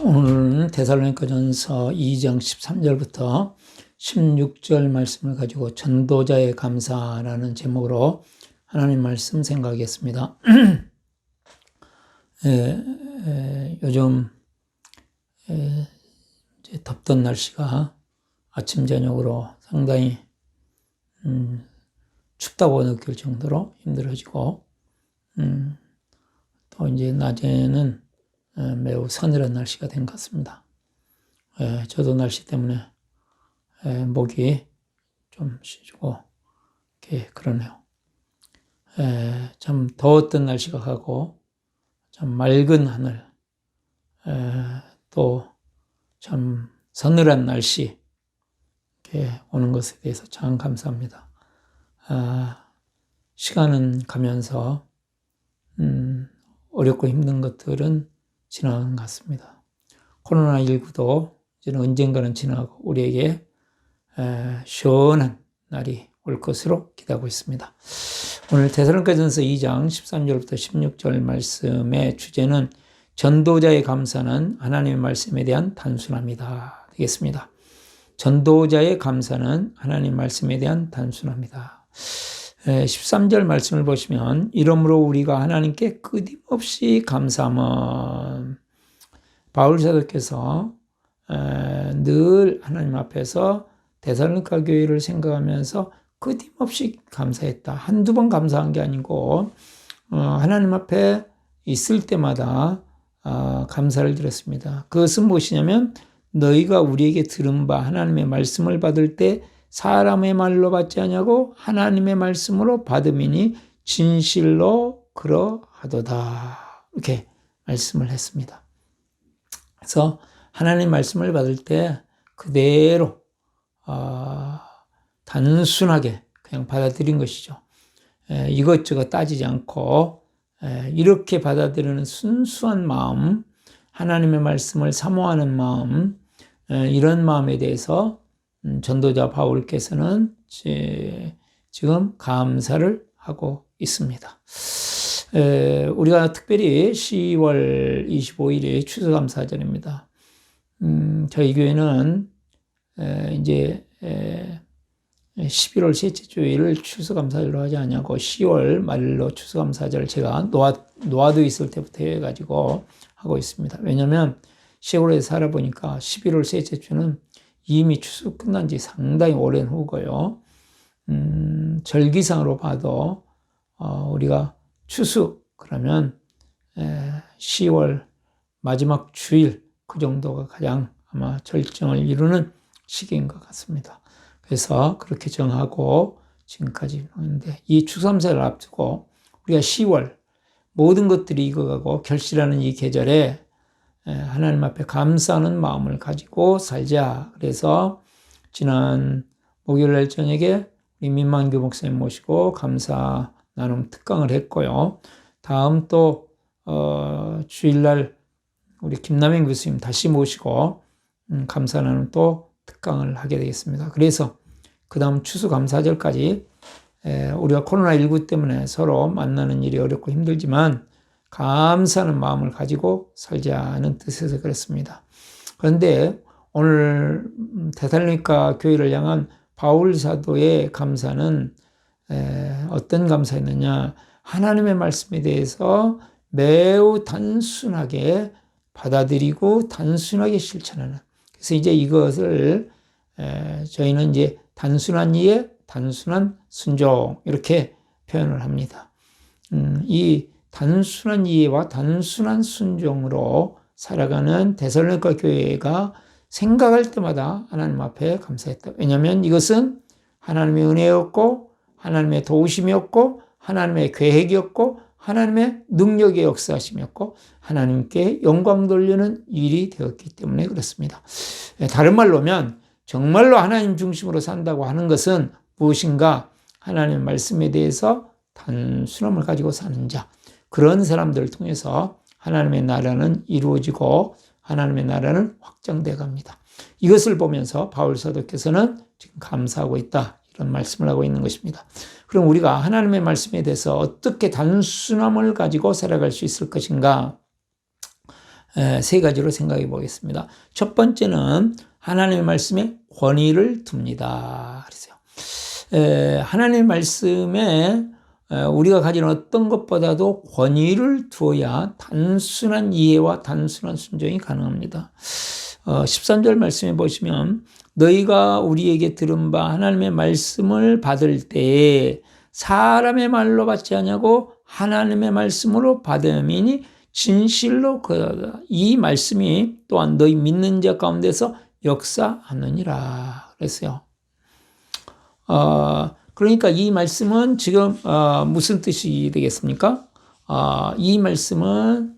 오늘은 데살로니가전서 2장 13절부터 16절 말씀을 가지고 전도자의 감사라는 제목으로 하나님 말씀 생각하겠습니다. 요즘 이제 덥던 날씨가 아침 저녁으로 상당히 춥다고 느낄 정도로 힘들어지고 또 이제 낮에는 매우 서늘한 날씨가 된 것 같습니다. 저도 날씨 때문에 목이 좀 쉬고 이렇게 그러네요. 참 더웠던 날씨가 가고 참 맑은 하늘, 또 참 서늘한 날씨 이렇게 오는 것에 대해서 참 감사합니다. 시간은 가면서 어렵고 힘든 것들은 지나간 것 같습니다. 코로나19도 이제는 언젠가는 지나가고 우리에게 시원한 날이 올 것으로 기대하고 있습니다. 오늘 데살로니가전서 2장 13절부터 16절 말씀의 주제는 전도자의 감사는 하나님의 말씀에 대한 단순함이다 되겠습니다. 전도자의 감사는 하나님 말씀에 대한 단순합니다. 13절 말씀을 보시면 이러므로 우리가 하나님께 끊임없이 감사함은 바울 사도께서 늘 하나님 앞에서 데살로니가 교회를 생각하면서 끊임없이 감사했다. 한두 번 감사한 게 아니고 하나님 앞에 있을 때마다 감사를 드렸습니다. 그것은 무엇이냐면 너희가 우리에게 들은 바 하나님의 말씀을 받을 때 사람의 말로 받지 아니하고 하나님의 말씀으로 받음이니 진실로 그러하도다. 이렇게 말씀을 했습니다. 그래서 하나님 말씀을 받을 때 그대로 단순하게 그냥 받아들인 것이죠. 이것저것 따지지 않고 이렇게 받아들이는 순수한 마음, 하나님의 말씀을 사모하는 마음, 이런 마음에 대해서 전도자 바울께서는 지금 감사를 하고 있습니다. 우리가 특별히 10월 25일이 추수감사절입니다. 저희 교회는 이제 11월 셋째 주일을 추수감사절로 하지 않냐고 10월 말로 추수감사절을 제가 노아도 있을 때부터 해가지고 하고 있습니다. 왜냐하면 시골에 살아보니까 11월 셋째 주는 이미 추수 끝난 지 상당히 오랜 후고요. 절기상으로 봐도 우리가 추수 그러면 10월 마지막 주일 그 정도가 가장 아마 절정을 이루는 시기인 것 같습니다. 그래서 그렇게 정하고 지금까지 했는데 이 추수감사를 앞두고 우리가 10월 모든 것들이 익어가고 결실하는 이 계절에 하나님 앞에 감사하는 마음을 가지고 살자. 그래서 지난 목요일날 저녁에 우리 민만교 목사님 모시고 감사 나눔 특강을 했고요. 다음 또 주일날 우리 김남행 교수님 다시 모시고 감사 나눔 또 특강을 하게 되겠습니다. 그래서 그 다음 추수감사절까지 우리가 코로나19 때문에 서로 만나는 일이 어렵고 힘들지만 감사하는 마음을 가지고 살자는 뜻에서 그렇습니다. 그런데 오늘 데살로니가 교회를 향한 바울 사도의 감사는 어떤 감사였느냐? 하나님의 말씀에 대해서 매우 단순하게 받아들이고 단순하게 실천하는. 그래서 이제 이것을 저희는 이제 단순한 이해, 단순한 순종 이렇게 표현을 합니다. 이 단순한 이해와 단순한 순종으로 살아가는 데살로니가 교회가 생각할 때마다 하나님 앞에 감사했다. 왜냐하면 이것은 하나님의 은혜였고 하나님의 도우심이었고 하나님의 계획이었고 하나님의 능력의 역사심이었고 하나님께 영광 돌리는 일이 되었기 때문에 그렇습니다. 다른 말로 하면 정말로 하나님 중심으로 산다고 하는 것은 무엇인가? 하나님의 말씀에 대해서 단순함을 가지고 사는 자. 그런 사람들을 통해서 하나님의 나라는 이루어지고 하나님의 나라는 확장되어 갑니다. 이것을 보면서 바울 사도께서는 지금 감사하고 있다. 이런 말씀을 하고 있는 것입니다. 그럼 우리가 하나님의 말씀에 대해서 어떻게 단순함을 가지고 살아갈 수 있을 것인가? 세 가지로 생각해 보겠습니다. 첫 번째는 하나님의 말씀에 권위를 둡니다. 그래서요. 하나님의 말씀에 우리가 가진 어떤 것보다도 권위를 두어야 단순한 이해와 단순한 순종이 가능합니다. 13절 말씀에 보시면 너희가 우리에게 들은 바 하나님의 말씀을 받을 때에 사람의 말로 받지 아니하고 하나님의 말씀으로 받음이니 진실로 그러다. 이 말씀이 또한 너희 믿는 자 가운데서 역사하느니라 그랬어요. 그러니까 이 말씀은 지금 무슨 뜻이 되겠습니까? 이 말씀은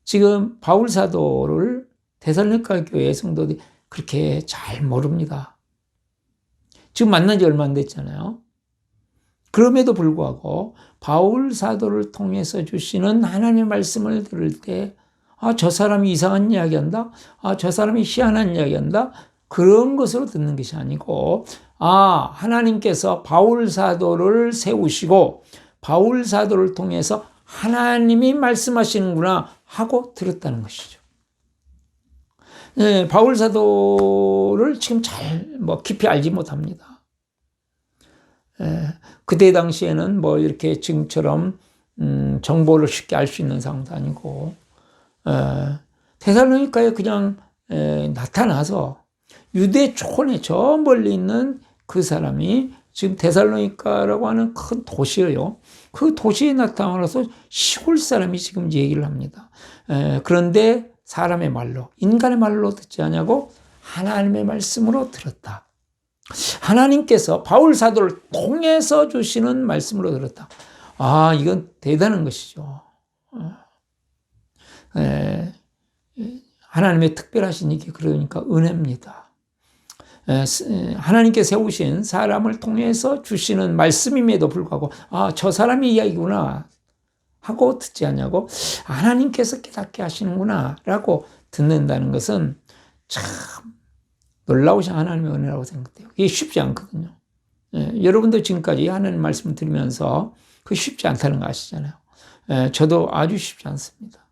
지금 바울 사도를 데살로니가 교회 성도들이 그렇게 잘 모릅니다. 지금 만난 지 얼마 안 됐잖아요. 그럼에도 불구하고 바울 사도를 통해서 주시는 하나님의 말씀을 들을 때 저 사람이 이상한 이야기한다? 저 사람이 희한한 이야기한다? 그런 것으로 듣는 것이 아니고 하나님께서 바울 사도를 세우시고 바울 사도를 통해서 하나님이 말씀하시는구나 하고 들었다는 것이죠. 네, 바울 사도를 지금 잘 깊이 알지 못합니다. 그때 당시에는 이렇게 지금처럼 정보를 쉽게 알 수 있는 상황도 아니고 데살로니가에 그냥 나타나서 유대 초원에 저 멀리 있는 그 사람이 지금 데살로니가라고 하는 큰 도시예요. 그 도시에 나타나서 시골 사람이 지금 얘기를 합니다. 그런데 사람의 말로, 인간의 말로 듣지 않냐고 하나님의 말씀으로 들었다. 하나님께서 바울 사도를 통해서 주시는 말씀으로 들었다. 이건 대단한 것이죠. 하나님의 특별하신 이게 그러니까 은혜입니다. 하나님께 세우신 사람을 통해서 주시는 말씀임에도 불구하고 저 사람이 이야기구나 하고 듣지 않냐고 하나님께서 깨닫게 하시는구나 라고 듣는다는 것은 참 놀라우신 하나님의 은혜라고 생각돼요. 이게 쉽지 않거든요. 여러분도 지금까지 하나님 말씀을 들으면서 그게 쉽지 않다는 거 아시잖아요. 저도 아주 쉽지 않습니다.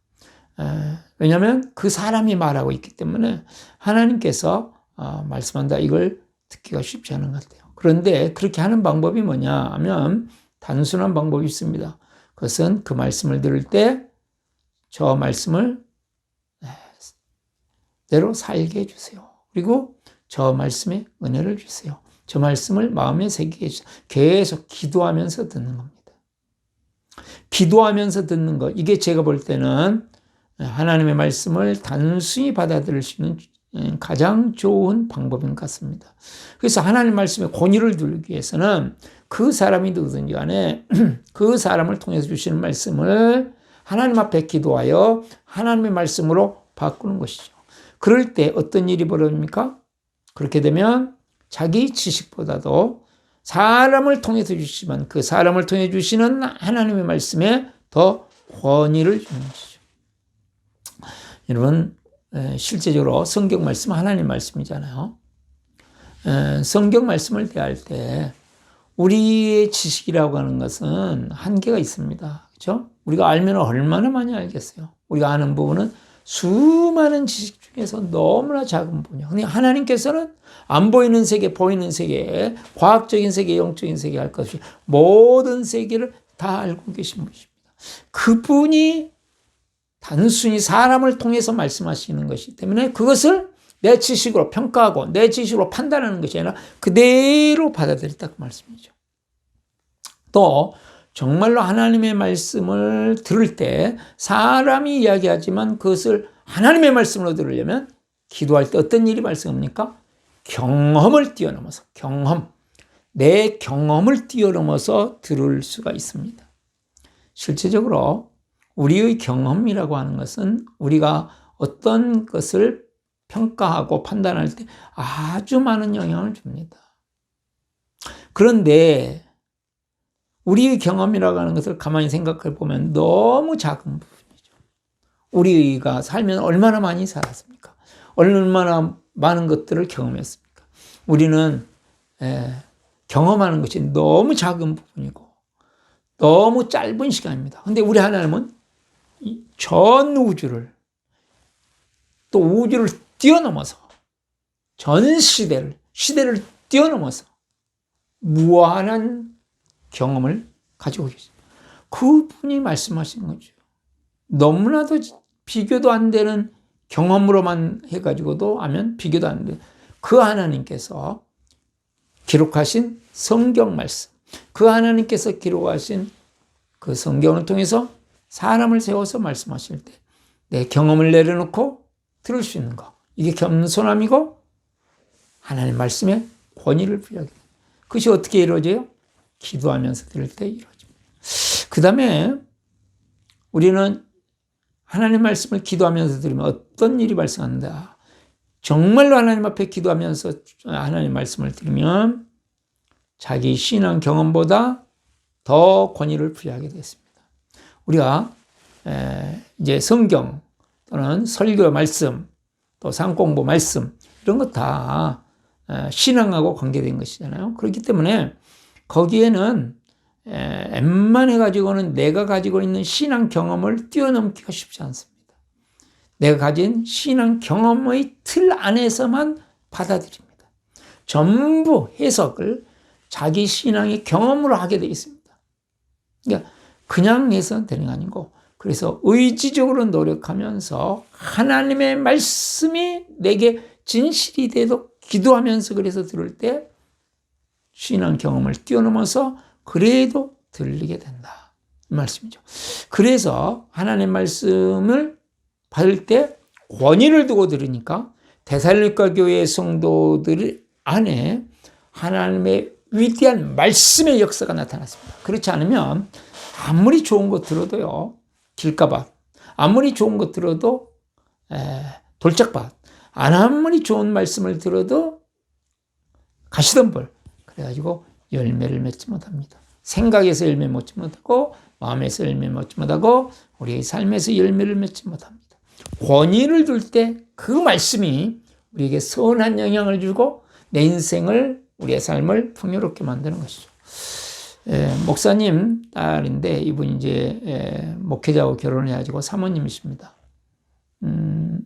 왜냐하면 그 사람이 말하고 있기 때문에 하나님께서 말씀한다 이걸 듣기가 쉽지 않은 것 같아요. 그런데 그렇게 하는 방법이 뭐냐 하면 단순한 방법이 있습니다. 그것은 그 말씀을 들을 때 저 말씀을 대로 살게 해주세요. 그리고 저 말씀에 은혜를 주세요. 저 말씀을 마음에 새기게 해주세요. 계속 기도하면서 듣는 겁니다. 기도하면서 듣는 것, 이게 제가 볼 때는 하나님의 말씀을 단순히 받아들일 수 있는 가장 좋은 방법인 것 같습니다. 그래서 하나님 말씀에 권위를 두기 위해서는 그 사람이 누구든지 간에 그 사람을 통해서 주시는 말씀을 하나님 앞에 기도하여 하나님의 말씀으로 바꾸는 것이죠. 그럴 때 어떤 일이 벌어집니까? 그렇게 되면 자기 지식보다도 사람을 통해서 주시지만 그 사람을 통해 주시는 하나님의 말씀에 더 권위를 주는 것이죠. 여러분, 실제적으로 성경 말씀은 하나님 말씀이잖아요. 성경 말씀을 대할 때 우리의 지식이라고 하는 것은 한계가 있습니다. 그렇죠? 우리가 알면 얼마나 많이 알겠어요. 우리가 아는 부분은 수많은 지식 중에서 너무나 작은 부분이에요. 근데 하나님께서는 안 보이는 세계, 보이는 세계, 과학적인 세계, 영적인 세계 할 것 없이 모든 세계를 다 알고 계신 분이십니다. 그분이 단순히 사람을 통해서 말씀하시는 것이기 때문에 그것을 내 지식으로 평가하고 내 지식으로 판단하는 것이 아니라 그대로 받아들였다 그 말씀이죠. 또 정말로 하나님의 말씀을 들을 때 사람이 이야기하지만 그것을 하나님의 말씀으로 들으려면 기도할 때 어떤 일이 발생합니까? 경험을 뛰어넘어서 내 경험을 뛰어넘어서 들을 수가 있습니다. 실제적으로 우리의 경험이라고 하는 것은 우리가 어떤 것을 평가하고 판단할 때 아주 많은 영향을 줍니다. 그런데 우리의 경험이라고 하는 것을 가만히 생각해 보면 너무 작은 부분이죠. 우리가 살면 얼마나 많이 살았습니까? 얼마나 많은 것들을 경험했습니까? 우리는 경험하는 것이 너무 작은 부분이고 너무 짧은 시간입니다. 근데 우리 하나님은 전 우주를, 또 우주를 뛰어넘어서 전 시대를 뛰어넘어서 무한한 경험을 가지고 계십니다. 그분이 말씀하신 거죠. 너무나도 비교도 안 되는 경험으로만 해가지고도 하면 비교도 안 돼요. 그 하나님께서 기록하신 성경 말씀, 그 하나님께서 기록하신 그 성경을 통해서 사람을 세워서 말씀하실 때 내 경험을 내려놓고 들을 수 있는 거, 이게 겸손함이고 하나님 말씀에 권위를 부여하게 됩니다. 그것이 어떻게 이루어져요? 기도하면서 들을 때 이루어집니다. 그 다음에 우리는 하나님 말씀을 기도하면서 들으면 어떤 일이 발생한다. 정말로 하나님 앞에 기도하면서 하나님 말씀을 들으면 자기 신앙 경험보다 더 권위를 부여하게 됐습니다. 우리가 이제 성경 또는 설교 말씀 또 상공부 말씀 이런 것 다 신앙하고 관계된 것이잖아요. 그렇기 때문에 거기에는 웬만해 가지고는 내가 가지고 있는 신앙 경험을 뛰어넘기가 쉽지 않습니다. 내가 가진 신앙 경험의 틀 안에서만 받아들입니다. 전부 해석을 자기 신앙의 경험으로 하게 되어 있습니다. 그러니까 그냥 해서는 되는 게 아니고, 그래서 의지적으로 노력하면서 하나님의 말씀이 내게 진실이 돼도 기도하면서 그래서 들을 때 신앙 경험을 뛰어넘어서 그래도 들리게 된다, 이 말씀이죠. 그래서 하나님 말씀을 받을 때 권위를 두고 들으니까 데살로니가 교회의 성도들 안에 하나님의 위대한 말씀의 역사가 나타났습니다. 그렇지 않으면 아무리 좋은 것 들어도요, 길가밭, 아무리 좋은 것 들어도 돌짝밭, 아무리 좋은 말씀을 들어도 가시덤불, 그래가지고 열매를 맺지 못합니다. 생각에서 열매 맺지 못하고 마음에서 열매 맺지 못하고 우리의 삶에서 열매를 맺지 못합니다. 권위를 둘 때 그 말씀이 우리에게 선한 영향을 주고 내 인생을, 우리의 삶을 풍요롭게 만드는 것이죠. 목사님 딸인데 이분이 이제 목회자하고 결혼해가지고 사모님이십니다.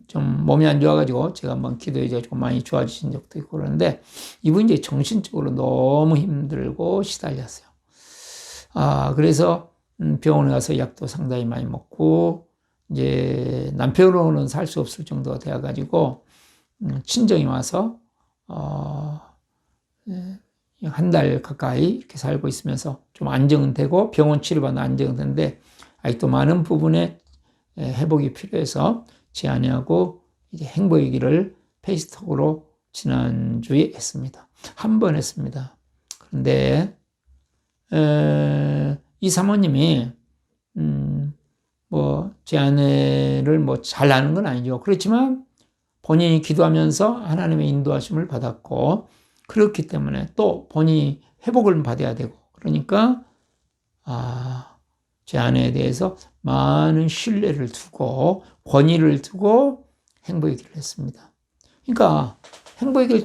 좀 몸이 안 좋아가지고 제가 한번 기도해가지고 많이 좋아지신 적도 있고 그러는데 이분이 이제 정신적으로 너무 힘들고 시달렸어요. 그래서 병원에 가서 약도 상당히 많이 먹고 이제 남편으로는 살 수 없을 정도가 되어가지고 친정이 와서 한 달 가까이 이렇게 살고 있으면서 좀 안정은 되고 병원 치료받아 안정은 되는데 아직도 많은 부분에 회복이 필요해서 제 아내하고 이제 행복의 길을 페이스톡으로 지난주에 했습니다. 한 번 했습니다. 그런데 이 사모님이 제 아내를 잘 아는 건 아니죠. 그렇지만 본인이 기도하면서 하나님의 인도하심을 받았고, 그렇기 때문에 또 본인이 회복을 받아야 되고, 그러니까 제 아내에 대해서 많은 신뢰를 두고 권위를 두고 행복의 길을 했습니다. 그러니까 행복의 길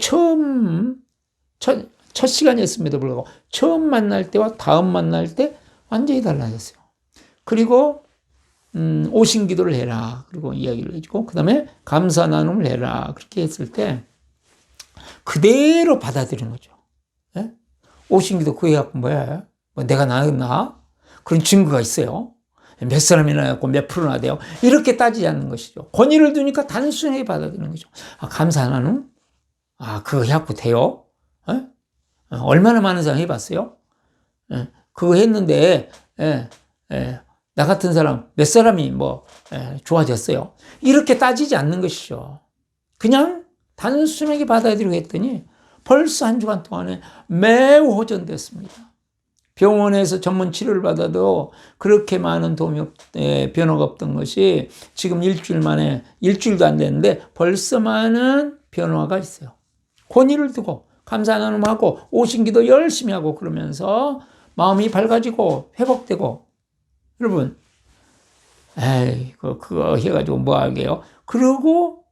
첫 시간이었음에도 불구하고 처음 만날 때와 다음 만날 때 완전히 달라졌어요. 그리고 오신 기도를 해라, 그리고 이야기를 해주고 그 다음에 감사 나눔을 해라, 그렇게 했을 때 그대로 받아들이는 거죠. 네? 오신 기도 그 해갖고 뭐야? 내가 나였나? 그런 증거가 있어요. 몇 사람이나 했고 몇 프로나 돼요. 이렇게 따지지 않는 것이죠. 권위를 두니까 단순하게 받아들이는 거죠. 감사 나눔? 그거 해갖고 돼요? 네? 얼마나 많은 사람 해봤어요? 그거 했는데 나 같은 사람 몇 사람이 좋아졌어요? 이렇게 따지지 않는 것이죠. 그냥 단순하게 받아들이고 했더니 벌써 한 주간 동안에 매우 호전됐습니다. 병원에서 전문 치료를 받아도 그렇게 많은 변화가 없던 것이 지금 일주일도 안 됐는데 벌써 많은 변화가 있어요. 권위를 두고 감사 나눔하고 오신 기도 열심히 하고 그러면서 마음이 밝아지고 회복되고, 여러분, 그거 해가지고 뭐 하게요? 그러고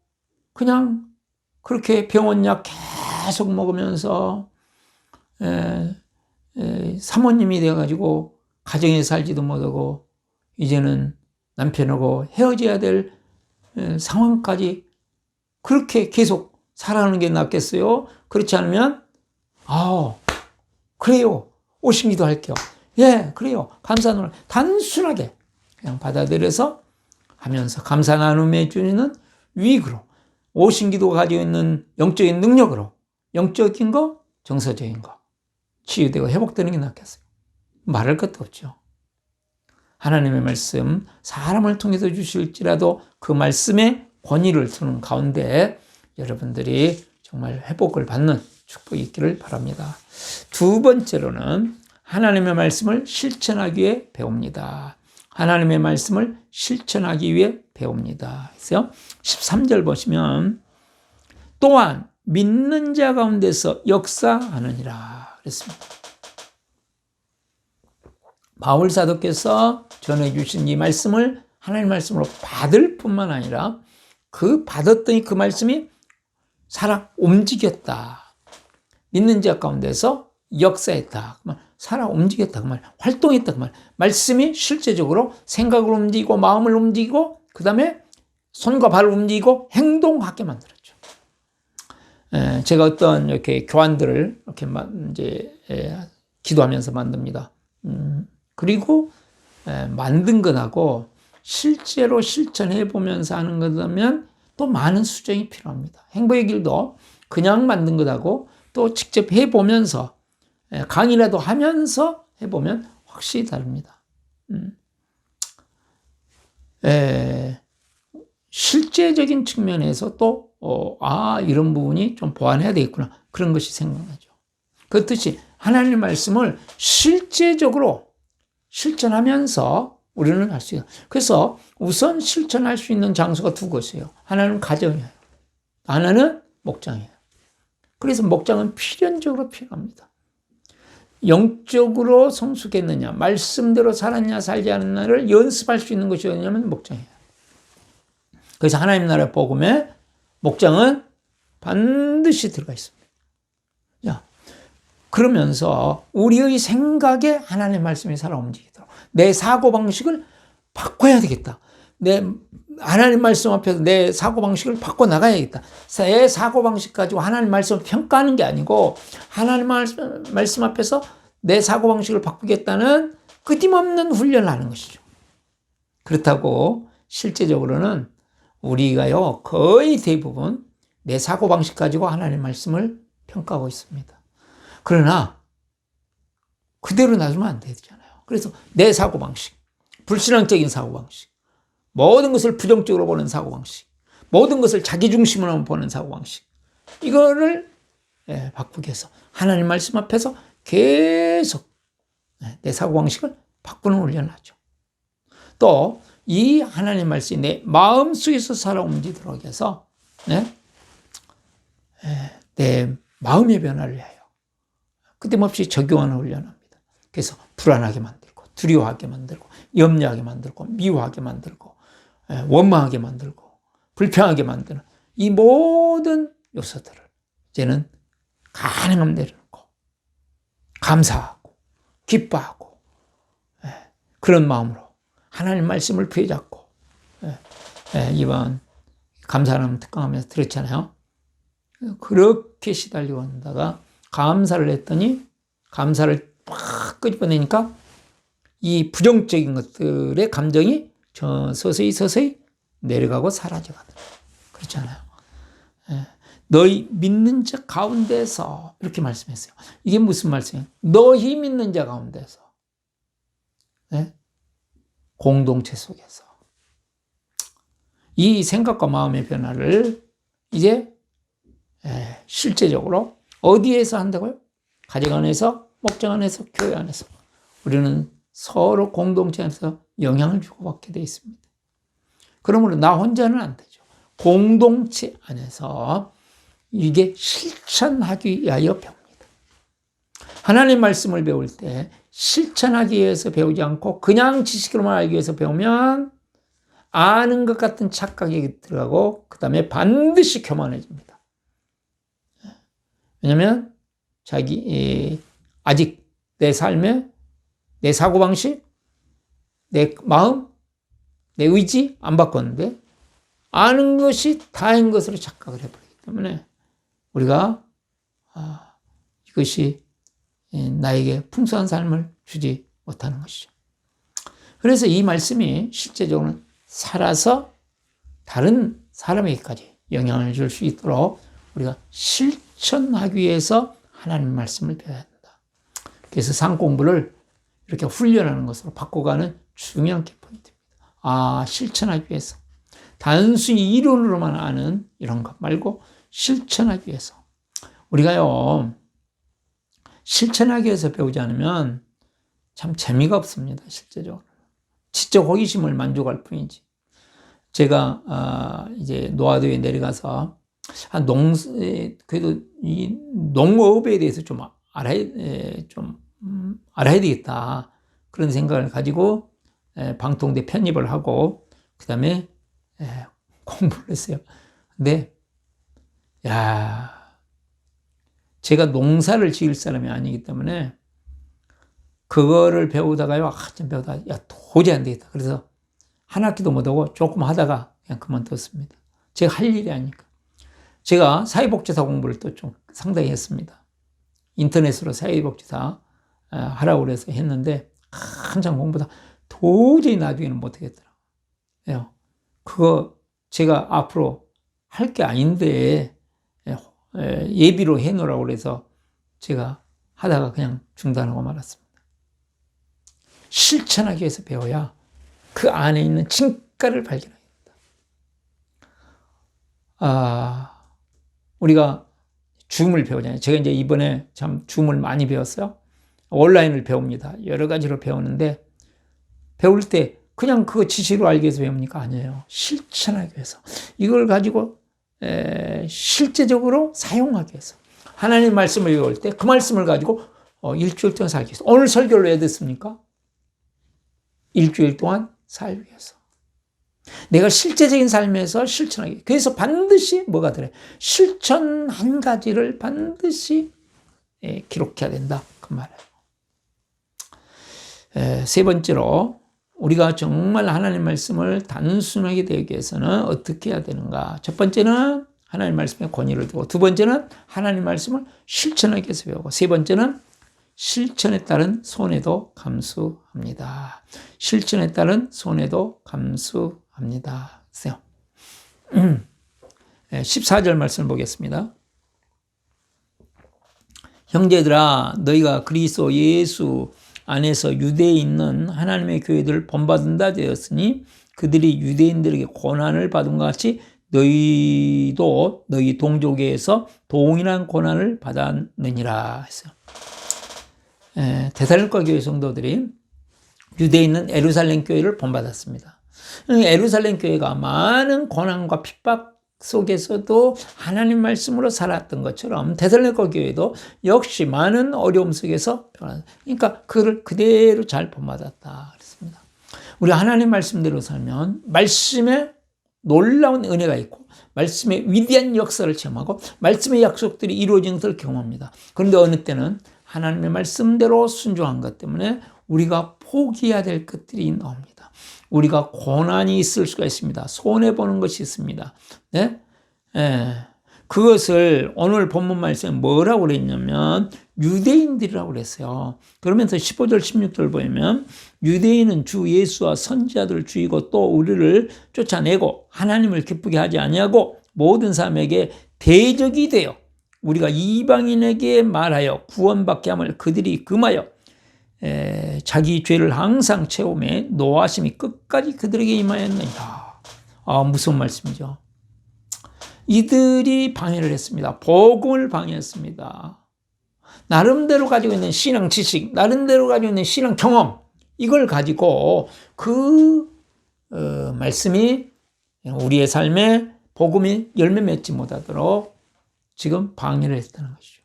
그냥 그렇게 병원약 계속 먹으면서 사모님이 돼가지고 가정에 살지도 못하고 이제는 남편하고 헤어져야 될 상황까지 그렇게 계속 살아가는 게 낫겠어요? 그렇지 않으면 그래요. 오신 기도할게요. 예, 그래요. 감사 나누 단순하게 그냥 받아들여서 하면서 감사 나눔해 주는 위기로 오신 기도가 가지고 있는 영적인 능력으로 영적인 거, 정서적인 거 치유되고 회복되는 게 낫겠어요. 말할 것도 없죠. 하나님의 말씀 사람을 통해서 주실지라도 그 말씀에 권위를 두는 가운데 여러분들이 정말 회복을 받는 축복이 있기를 바랍니다. 두 번째로는 하나님의 말씀을 실천하기 위해 배웁니다. 하나님의 말씀을 실천하기 위해 배웁니다. 그래서 13절 보시면 또한 믿는 자 가운데서 역사하느니라 그랬습니다. 바울 사도께서 전해주신 이 말씀을 하나님의 말씀으로 받을 뿐만 아니라 그 받았더니 그 말씀이 살아 움직였다. 믿는 자 가운데서 역사했다. 살아 움직였다. 그 말. 활동했다. 그 말. 말씀이 실제적으로 생각을 움직이고 마음을 움직이고 그 다음에 손과 발을 움직이고 행동하게 만들었죠. 제가 어떤 이렇게 교환들을 이렇게 이제 기도하면서 만듭니다. 그리고 만든 것하고 실제로 실천해 보면서 하는 거라면 또 많은 수정이 필요합니다. 행복의 길도 그냥 만든 것하고 또 직접 해보면서 강의라도 하면서 해보면 확실히 다릅니다. 실제적인 측면에서 또 이런 부분이 좀 보완해야 되겠구나 그런 것이 생각나죠. 그렇듯이 하나님의 말씀을 실제적으로 실천하면서 우리는 할 수 있어요. 그래서 우선 실천할 수 있는 장소가 두 곳이에요. 하나는 가정이에요. 하나는 목장이에요. 그래서 목장은 필연적으로 필요합니다. 영적으로 성숙했느냐, 말씀대로 살았냐, 살지 않느냐를 연습할 수 있는 것이 어디냐면 목장이에요. 그래서 하나님 나라의 복음에 목장은 반드시 들어가 있습니다. 자, 그러면서 우리의 생각에 하나님의 말씀이 살아 움직이도록 내 사고방식을 바꿔야 되겠다. 하나님 말씀 앞에서 내 사고방식을 바꿔나가야겠다. 내 사고방식 가지고 하나님 말씀을 평가하는 게 아니고 하나님 말씀 앞에서 내 사고방식을 바꾸겠다는 끊임없는 훈련을 하는 것이죠. 그렇다고 실제적으로는 우리가요 거의 대부분 내 사고방식 가지고 하나님 말씀을 평가하고 있습니다. 그러나 그대로 놔두면 안 되잖아요. 그래서 내 사고방식, 불신앙적인 사고방식, 모든 것을 부정적으로 보는 사고방식, 모든 것을 자기중심으로 보는 사고방식, 이거를 바꾸기 위해서 하나님 말씀 앞에서 계속 내 사고방식을 바꾸는 훈련을 하죠. 또 이 하나님 말씀이 내 마음속에서 살아 움직이도록 해서 내 마음의 변화를 위하여 끝임없이 적용하는 훈련을 합니다. 그래서 불안하게 만들고 두려워하게 만들고 염려하게 만들고 미워하게 만들고 원망하게 만들고 불평하게 만드는 이 모든 요소들을 이제는 가능한 내려놓고 감사하고 기뻐하고 그런 마음으로 하나님 말씀을 부여잡고 이번 감사하는 특강하면서 들었잖아요. 그렇게 시달리고 한다가 감사를 했더니 감사를 팍 끄집어내니까 이 부정적인 것들의 감정이 서서히 내려가고 사라져가더라. 그렇잖아요. 너희 믿는 자 가운데서 이렇게 말씀했어요. 이게 무슨 말씀이에요? 너희 믿는 자 가운데서 공동체 속에서 이 생각과 마음의 변화를 이제 실제적으로 어디에서 한다고요? 가정 안에서, 목장 안에서, 교회 안에서 우리는 서로 공동체 안에서 영향을 주고받게 되어 있습니다. 그러므로 나 혼자는 안 되죠. 공동체 안에서 이게 실천하기 위하여 배웁니다. 하나님 말씀을 배울 때 실천하기 위해서 배우지 않고 그냥 지식으로만 알기 위해서 배우면 아는 것 같은 착각이 들어가고 그 다음에 반드시 교만해집니다. 왜냐하면 아직 내 삶에 내 사고방식, 내 마음, 내 의지 안 바꿨는데 아는 것이 다인 것으로 착각을 해버리기 때문에 우리가 이것이 나에게 풍성한 삶을 주지 못하는 것이죠. 그래서 이 말씀이 실제적으로 살아서 다른 사람에게까지 영향을 줄 수 있도록 우리가 실천하기 위해서 하나님의 말씀을 배워야 된다. 그래서 상 공부를 이렇게 훈련하는 것으로 바꿔가는 중요한 포인트입니다. 실천하기 위해서. 단순히 이론으로만 아는 이런 것 말고 실천하기 위해서. 우리가요, 실천하기 위해서 배우지 않으면 참 재미가 없습니다, 실제적으로. 지적 호기심을 만족할 뿐이지. 제가, 이제 노화도에 내려가서, 그래도 이 농업에 대해서 좀 알아야 되겠다. 그런 생각을 가지고, 방통대 편입을 하고, 그 다음에, 공부를 했어요. 근데, 제가 농사를 지을 사람이 아니기 때문에, 그거를 배우다가요, 한참 배우다가, 도저히 안 되겠다. 그래서 한 학기도 못하고 조금 하다가 그냥 그만뒀습니다. 제가 할 일이 아니니까. 제가 사회복지사 공부를 또 좀 상당히 했습니다. 인터넷으로 사회복지사 하라고 그래서 했는데, 한참 공부다 도저히 나중에는 못하겠더라고요. 그거 제가 앞으로 할 게 아닌데, 예비로 해놓으라고 그래서 제가 하다가 그냥 중단하고 말았습니다. 실천하기 위해서 배워야 그 안에 있는 진가를 발견하게 된다. 우리가 줌을 배우잖아요. 제가 이제 이번에 참 줌을 많이 배웠어요. 온라인을 배웁니다. 여러 가지로 배우는데, 배울 때 그냥 그거 지식으로 알기 위해서 배웁니까? 아니에요. 실천하기 위해서. 이걸 가지고 실제적으로 사용하기 위해서. 하나님 말씀을 배울 때 그 말씀을 가지고 일주일 동안 살기 위해서. 오늘 설교를 왜 듣습니까? 일주일 동안 살기 위해서. 내가 실제적인 삶에서 실천하기 위해서. 그래서 반드시 뭐가 들어요? 실천 한 가지를 반드시 기록해야 된다. 그 말이에요. 세 번째로 우리가 정말 하나님 말씀을 단순하게 되기 위해서는 어떻게 해야 되는가? 첫 번째는 하나님 말씀에 권위를 두고, 두 번째는 하나님 말씀을 실천하기 위해서 배우고, 세 번째는 실천에 따른 손해도 감수합니다. 실천에 따른 손해도 감수합니다. 14절 말씀을 보겠습니다. 형제들아, 너희가 그리스도 예수 안에서 유대에 있는 하나님의 교회들을 본받은다 되었으니 그들이 유대인들에게 고난을 받은 것 같이 너희도 너희 동족에서 동일한 고난을 받았느니라 했어요. 데살로니가 교회 성도들이 유대에 있는 예루살렘 교회를 본받았습니다. 예루살렘 교회가 많은 고난과 핍박 속에서도 하나님 말씀으로 살았던 것처럼 데살로니가 교회도 역시 많은 어려움 속에서, 그러니까 그를 그대로 잘 본받았다 그랬습니다. 우리 하나님 말씀대로 살면 말씀에 놀라운 은혜가 있고 말씀의 위대한 역사를 체험하고 말씀의 약속들이 이루어지는 것을 경험합니다. 그런데 어느 때는 하나님의 말씀대로 순종한 것 때문에 우리가 포기해야 될 것들이 나옵니다. 우리가 고난이 있을 수가 있습니다. 손해보는 것이 있습니다. 네? 그것을 오늘 본문 말씀에 뭐라고 그랬냐면 유대인들이라고 그랬어요. 그러면서 15절 16절 보면 유대인은 주 예수와 선지자들을 죽이고 또 우리를 쫓아내고 하나님을 기쁘게 하지 아니하고 모든 사람에게 대적이 되어 우리가 이방인에게 말하여 구원받게 함을 그들이 금하여 자기 죄를 항상 채우며 노하심이 끝까지 그들에게 임하였느니라. 무슨 말씀이죠? 이들이 방해를 했습니다. 복음을 방해했습니다. 나름대로 가지고 있는 신앙 지식, 나름대로 가지고 있는 신앙 경험, 이걸 가지고 그 말씀이 우리의 삶에 복음이 열매 맺지 못하도록 지금 방해를 했다는 것이죠.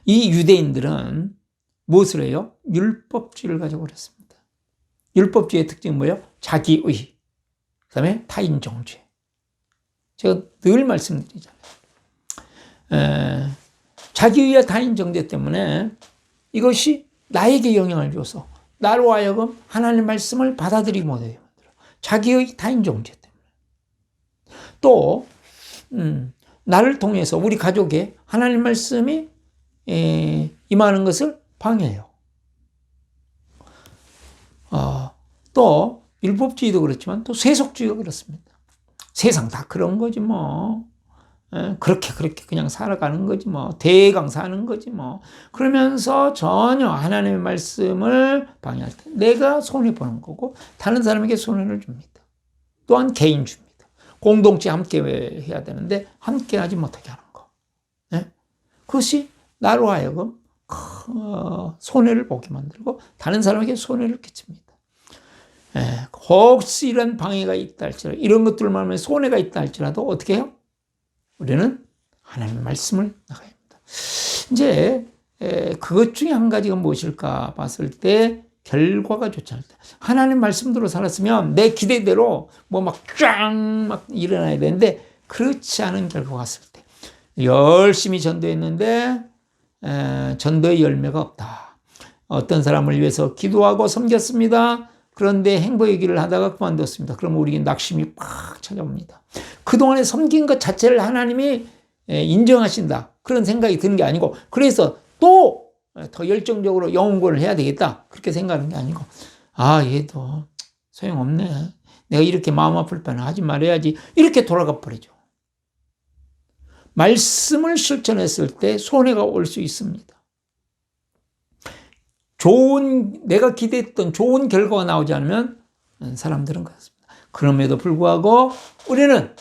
이 유대인들은 무엇을 해요? 율법주의를 가지고 그랬습니다. 율법주의의 특징은 뭐예요? 자기의, 그 다음에 타인정죄. 제가 늘 말씀드리잖아요. 자기의와 타인정죄 때문에 이것이 나에게 영향을 줘서 나로 하여금 하나님의 말씀을 받아들이지 못해요. 자기의 다인종체 때문에. 또 나를 통해서 우리 가족에 하나님 말씀이 임하는 것을 방해해요. 또 율법주의도 그렇지만 또 세속주의도 그렇습니다. 세상 다 그런 거지 뭐. 그렇게 그냥 살아가는 거지 뭐. 대강 사는 거지 뭐. 그러면서 전혀 하나님의 말씀을 방해할 때 내가 손해보는 거고 다른 사람에게 손해를 줍니다. 또한 개인 줍니다. 공동체 함께 해야 되는데 함께 하지 못하게 하는 거. 그것이 나로 하여금 손해를 보게 만들고 다른 사람에게 손해를 끼칩니다. 혹시 이런 방해가 있다 할지라도 이런 것들을 말하면 손해가 있다 할지라도 어떻게 해요? 우리는 하나님의 말씀을 나가야 합니다. 이제 그것 중에 한 가지가 무엇일까 봤을 때 결과가 좋지 않을 때 하나님 말씀대로 살았으면 내 기대대로 뭐 막 쫙 일어나야 되는데 그렇지 않은 결과가 왔을 때 열심히 전도했는데 전도의 열매가 없다. 어떤 사람을 위해서 기도하고 섬겼습니다. 그런데 행복의 길을 하다가 그만뒀습니다. 그러면 우리에게 낙심이 팍 찾아옵니다. 그동안에 섬긴 것 자체를 하나님이 인정하신다. 그런 생각이 드는 게 아니고 그래서 또 더 열정적으로 영혼구원을 해야 되겠다. 그렇게 생각하는 게 아니고 얘도 소용없네. 내가 이렇게 마음 아플 바는 하지 말아야지. 이렇게 돌아가 버리죠. 말씀을 실천했을 때 손해가 올 수 있습니다. 내가 기대했던 좋은 결과가 나오지 않으면 사람들은 그렇습니다. 그럼에도 불구하고 우리는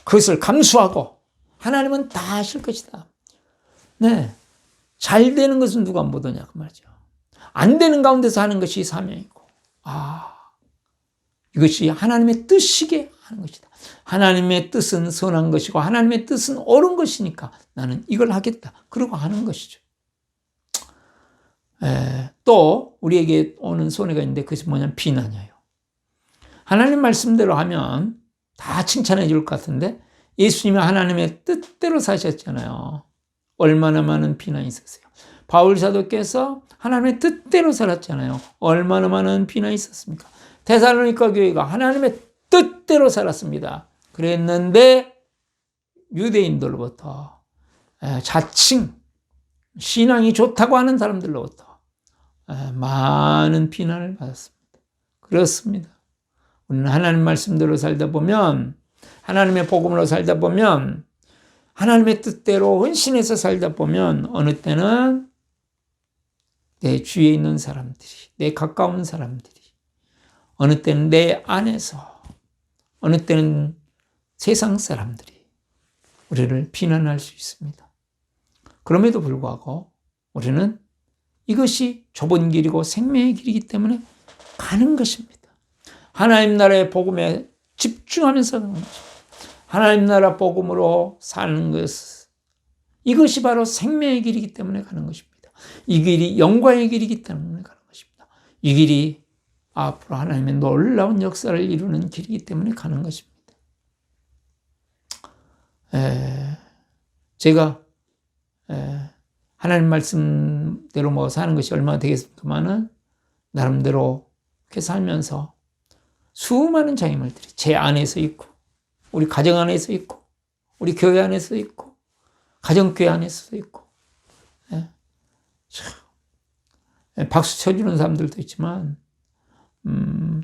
그것을 감수하고 하나님은 다 하실 것이다. 네. 잘 되는 것은 누가 못 오냐 그 말이죠. 안 되는 가운데서 하는 것이 사명이고 이것이 하나님의 뜻이게 하는 것이다. 하나님의 뜻은 선한 것이고 하나님의 뜻은 옳은 것이니까 나는 이걸 하겠다. 그러고 하는 것이죠. 또 우리에게 오는 손해가 있는데 그것이 뭐냐면 비난이에요. 하나님 말씀대로 하면 다 칭찬해 줄 것 같은데 예수님이 하나님의 뜻대로 사셨잖아요. 얼마나 많은 비난이 있었어요. 바울 사도께서 하나님의 뜻대로 살았잖아요. 얼마나 많은 비난이 있었습니까? 데살로니가 교회가 하나님의 뜻대로 살았습니다. 그랬는데 유대인들로부터 자칭 신앙이 좋다고 하는 사람들로부터 많은 비난을 받았습니다. 그렇습니다. 우리는 하나님 말씀대로 살다 보면 하나님의 복음으로 살다 보면 하나님의 뜻대로 헌신해서 살다 보면 어느 때는 내 주위에 있는 사람들이 내 가까운 사람들이 어느 때는 내 안에서 어느 때는 세상 사람들이 우리를 비난할 수 있습니다. 그럼에도 불구하고 우리는 이것이 좁은 길이고 생명의 길이기 때문에 가는 것입니다. 하나님 나라의 복음에 집중하면서 가는 것입니다. 하나님 나라 복음으로 사는 것 이것이 바로 생명의 길이기 때문에 가는 것입니다. 이 길이 영광의 길이기 때문에 가는 것입니다. 이 길이 앞으로 하나님의 놀라운 역사를 이루는 길이기 때문에 가는 것입니다. 제가 하나님 말씀대로 뭐 사는 것이 얼마나 되겠습니까만은 나름대로 이렇게 살면서 수많은 장애물들이 제 안에서 있고 우리 가정 안에서 있고 우리 교회 안에서 있고 가정교회 안에서 있고 박수 쳐주는 사람들도 있지만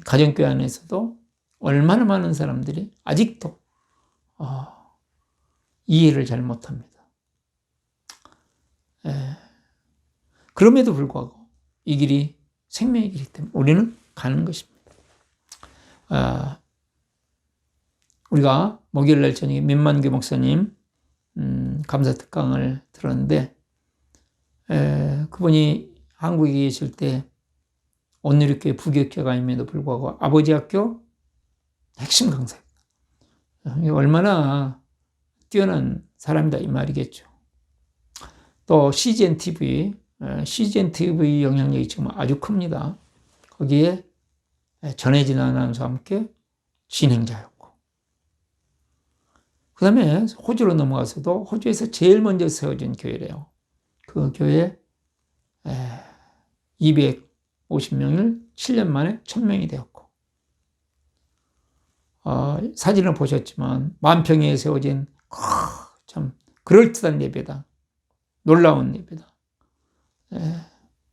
가정교회 안에서도 얼마나 많은 사람들이 아직도 이해를 잘 못합니다. 그럼에도 불구하고 이 길이 생명의 길이기 때문에 우리는 가는 것입니다. 우리가 목요일날 저녁에 민만규 목사님 감사 특강을 들었는데 그분이 한국에 계실 때 온누리교회 부교육회감임에도 불구하고 아버지 학교 핵심 강사입니다. 얼마나 뛰어난 사람이다 이 말이겠죠. 또 CGN TV 영향력이 지금 아주 큽니다. 거기에 전혜진 아나운서와 함께 진행자였고 그 다음에 호주로 넘어가서도 호주에서 제일 먼저 세워진 교회래요. 그 교회 250명을 7년 만에 1000명이 되었고 사진을 보셨지만 만평에 세워진 참 그럴듯한 예배다. 놀라운 예배다.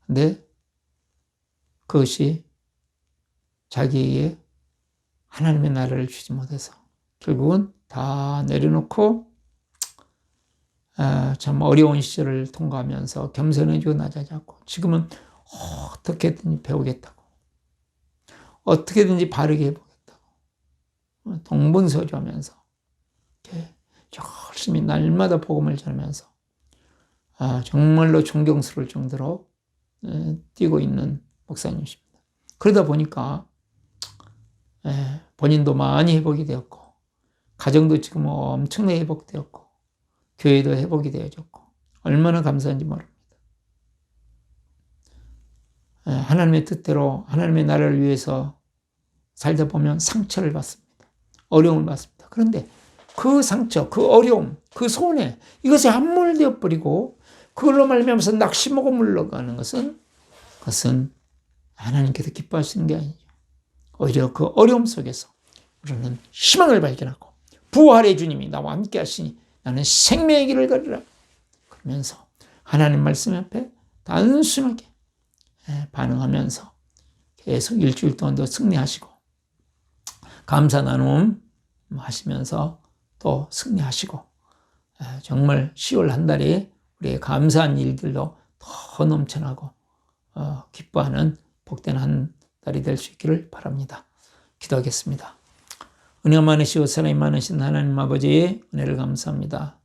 근데 그것이 자기에게 하나님의 나라를 주지 못해서 결국은 다 내려놓고 참 어려운 시절을 통과하면서 겸손해지고 낮아졌고 지금은 어떻게든지 배우겠다고, 어떻게든지 바르게 해보겠다고 동분서주하면서 열심히 날마다 복음을 전하면서 정말로 존경스러울 정도로 뛰고 있는 목사님이십니다. 그러다 보니까 본인도 많이 회복이 되었고, 가정도 지금 엄청나게 회복되었고, 교회도 회복이 되어졌고, 얼마나 감사한지 모릅니다. 하나님의 뜻대로 하나님의 나라를 위해서 살다 보면 상처를 받습니다. 어려움을 받습니다. 그런데 그 상처, 그 어려움, 그 손해, 이것이 함몰되어 버리고 그걸로 말미암아서 낙심하고 물러가는 것은 하나님께서 기뻐하시는 게 아니죠. 오히려 그 어려움 속에서 우리는 희망을 발견하고 부활의 주님이 나와 함께 하시니 나는 생명의 길을 걸으라. 그러면서 하나님 말씀 앞에 단순하게 반응하면서 계속 일주일 동안도 승리하시고 감사 나눔 하시면서 또 승리하시고 정말 10월 한 달에 우리의 감사한 일들로 더 넘쳐나고 기뻐하는 복된 한 달이 될 수 있기를 바랍니다. 기도하겠습니다. 은혜가 많으시고 사랑이 많으신 하나님 아버지의 은혜를 감사합니다.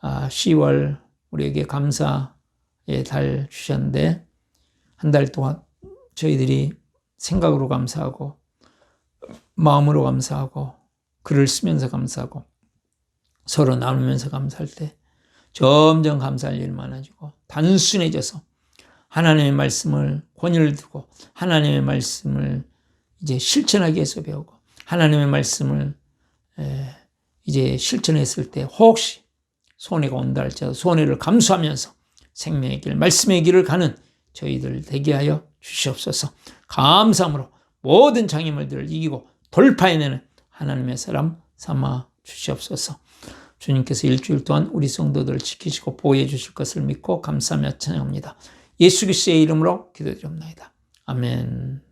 10월 우리에게 감사의 달 주셨는데 한 달 동안 저희들이 생각으로 감사하고 마음으로 감사하고 글을 쓰면서 감사하고 서로 나누면서 감사할 때 점점 감사할 일이 많아지고 단순해져서 하나님의 말씀을 권위를 두고 하나님의 말씀을 이제 실천하기 위해서 배우고 하나님의 말씀을 이제 실천했을 때 혹시 손해가 온다 할지라도 손해를 감수하면서 생명의 길, 말씀의 길을 가는 저희들 되게 하여 주시옵소서. 감사함으로 모든 장애물들을 이기고 돌파해내는 하나님의 사람 삼아 주시옵소서. 주님께서 일주일 동안 우리 성도들을 지키시고 보호해 주실 것을 믿고 감사하며 찬양합니다. 예수 그리스도의 이름으로 기도드립니다. 아멘.